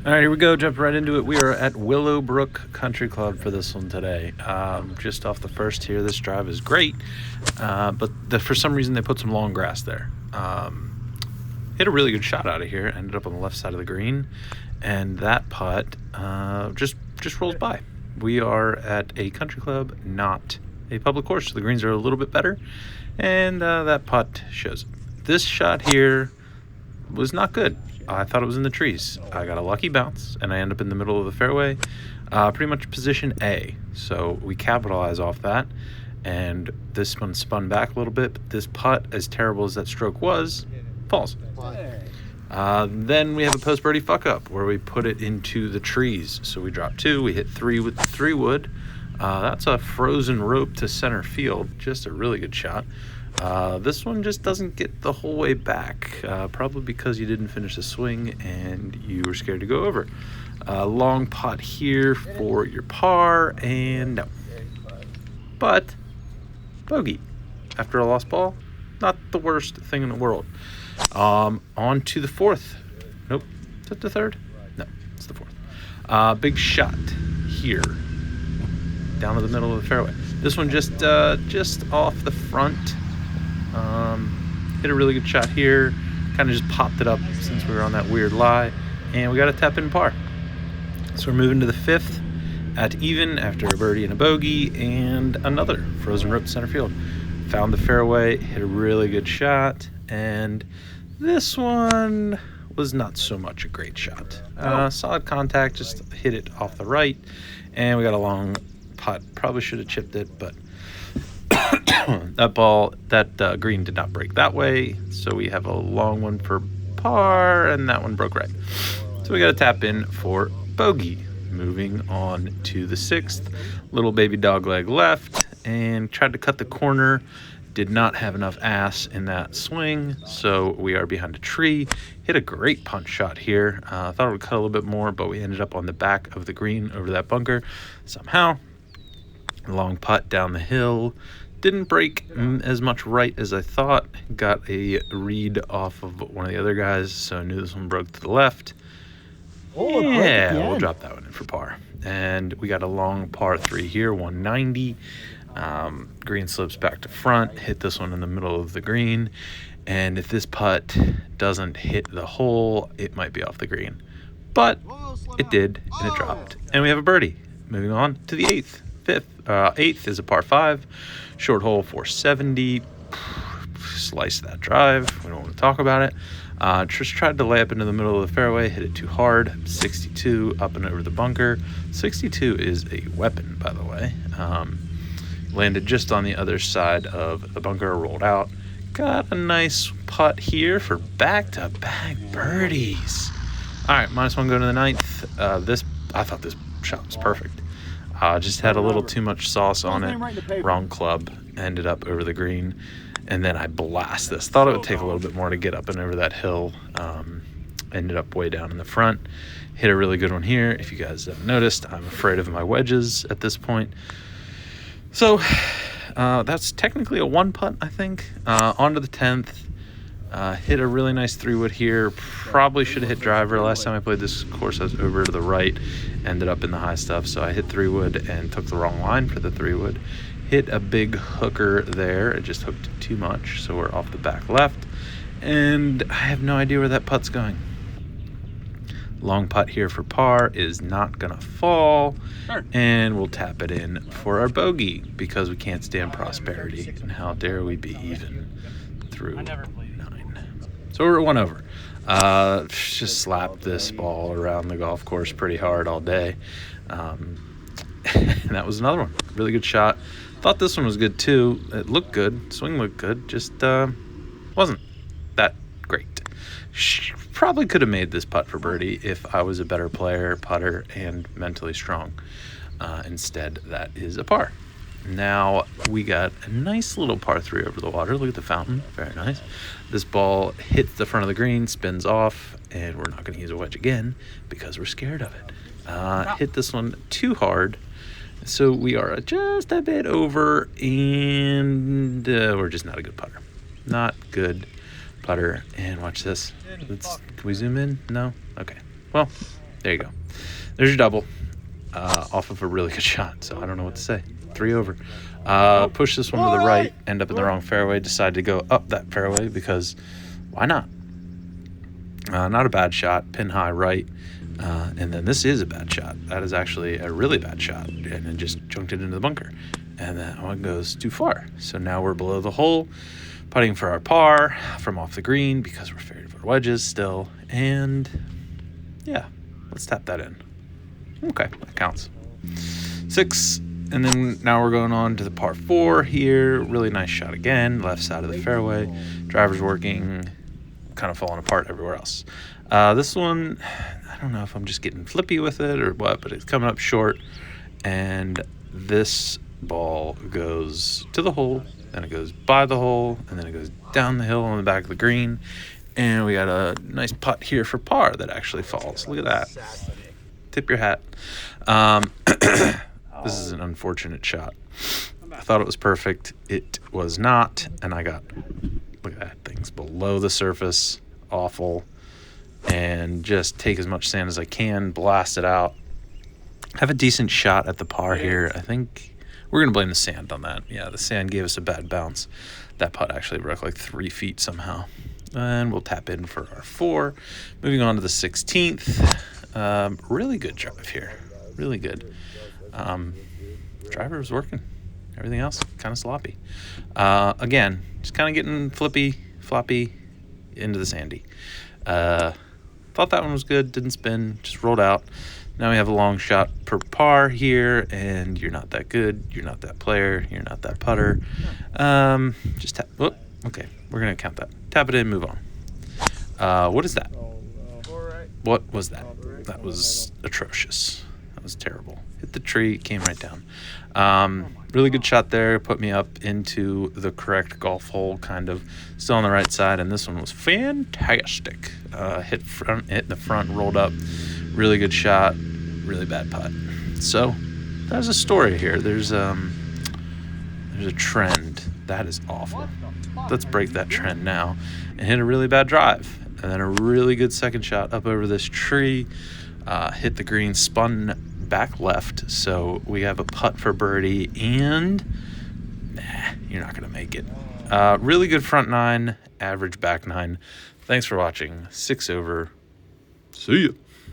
All right, here we go. Jump right into it. We are at Willowbrook Country Club for this one today. Just off the first here, this drive is great, but for some reason they put some long grass there. Hit a really good shot out of here. Ended up on the left side of the green, and that putt just rolls by. We are at a country club, not a public course, so the greens are a little bit better, and that putt shows it. This shot here was not good. I thought it was in the trees. I got a lucky bounce, and I end up in the middle of the fairway, pretty much position A. So we capitalize off that, and this one spun back a little bit, but this putt, as terrible as that stroke was, falls. Then we have a post birdie fuck up where we put it into the trees. So we drop two, we hit three with the 3-wood. That's a frozen rope to center field. Just a really good shot. This one just doesn't get the whole way back, probably because you didn't finish the swing and you were scared to go over. Long putt here for your par, and no. But bogey after a lost ball, not the worst thing in the world. On to the fourth. Nope. Is that the third? No, it's the fourth. Big shot here down to the middle of the fairway. This one just off the front. Hit a really good shot here. Kind of just popped it up since we were on that weird lie, and we got a tap in par. So we're moving to the fifth at even after a birdie and a bogey and another frozen rope to center field. Found the fairway, hit a really good shot, and this one was not so much a great shot. Solid contact, just hit it off the right, and we got a long putt. Probably should have chipped it, but that green did not break that way, so we have a long one for par, and that one broke right. So we got to tap in for bogey. Moving on to the sixth, little baby dog leg left, and tried to cut the corner. Did not have enough ass in that swing, so we are behind a tree. Hit a great punch shot here. Thought it would cut a little bit more, but we ended up on the back of the green over that bunker somehow. Long putt down the hill. Didn't break as much right as I thought. Got a read off of one of the other guys, so I knew this one broke to the left. Yeah, we'll drop that one in for par. And we got a long par 3 here, 190. Green slips back to front. Hit this one in the middle of the green. And if this putt doesn't hit the hole, it might be off the green. But it did, and it dropped. And we have a birdie. Moving on to the eighth. Eighth is a par 5. Short hole 470. Slice that drive. We don't want to talk about it. Just tried to lay up into the middle of the fairway. Hit it too hard. 62 up and over the bunker. 62 is a weapon, by the way. Landed just on the other side of the bunker. Rolled out. Got a nice putt here for back-to-back birdies. All right, -1 going to the ninth. I thought this shot was perfect. Just had a little too much sauce on it. Wrong club. Ended up over the green. And then I blast this. Thought it would take a little bit more to get up and over that hill. Ended up way down in the front. Hit a really good one here. If you guys haven't noticed, I'm afraid of my wedges at this point. So that's technically a 1 putt, I think. On to the 10th. Hit a really nice 3-wood here. Probably should have hit driver. Last time I played this course, I was over to the right. Ended up in the high stuff, so I hit 3-wood and took the wrong line for the 3-wood. Hit a big hooker there. It just hooked too much, so we're off the back left. And I have no idea where that putt's going. Long putt here for par is not going to fall. And we'll tap it in for our bogey because we can't stand prosperity. And how dare we be even through 9. So we're at 1 over. Just slapped this ball around the golf course pretty hard all day. And that was another one. Really good shot. Thought this one was good too. It looked good. Swing looked good. Just wasn't that great. Probably could have made this putt for birdie if I was a better player, putter, and mentally strong. Instead, that is a par. Now we got a nice little par 3 over the water. Look at the fountain. Very nice. This ball hits the front of the green, spins off, and we're not going to use a wedge again because we're scared of it. Hit this one too hard. So we are just a bit over, and we're just not a good putter. Not good putter. And watch this. Can we zoom in? No? Okay. Well, There you go. There's your double off of a really good shot. So I don't know what to say. 3 over. Push this one to the right, end up in the wrong fairway, decide to go up that fairway because why not? Not a bad shot, pin high right. And then this is a bad shot. That is actually a really bad shot. And it just junked it into the bunker. And that one goes too far. So now we're below the hole, putting for our par from off the green because we're fairy foot wedges still. And yeah, let's tap that in. Okay, that counts. 6. And then now we're going on to the par 4 here. Really nice shot again, left side of the fairway. Driver's working, kind of falling apart everywhere else. This one, I don't know if I'm just getting flippy with it or what, but it's coming up short. And this ball goes to the hole, then it goes by the hole, and then it goes down the hill on the back of the green. And we got a nice putt here for par that actually falls. Look at that. Tip your hat. This is an unfortunate shot. I thought it was perfect. It was not, and I got, look at that, things below the surface. Awful. And just take as much sand as I can, blast it out. Have a decent shot at the par here. I think we're going to blame the sand on that. Yeah, the sand gave us a bad bounce. That putt actually broke like 3 feet somehow. And we'll tap in for our 4. Moving on to the 16th. Really good drive here. Really good. Driver was working. Everything else kind of sloppy. Again, just kind of getting floppy into the sandy. Thought that one was good. Didn't spin. Just rolled out. Now we have a long shot per par here, and you're not that good. You're not that player. You're not that putter. Just tap. Oh, okay, we're gonna count that. Tap it in. Move on. What is that? What was that? That was atrocious. That was terrible. Hit the tree, came right down. Really good shot there. Put me up into the correct golf hole, kind of still on the right side. And this one was fantastic. Hit the front, rolled up. Really good shot. Really bad putt. So there's a story here. There's a trend. That is awful. Let's break that trend now and hit a really bad drive. And then a really good second shot up over this tree. Hit the green, spun back left, so we have a putt for birdie, and you're not gonna make it. Really good front 9, average back 9. Thanks for watching. 6 over. See ya.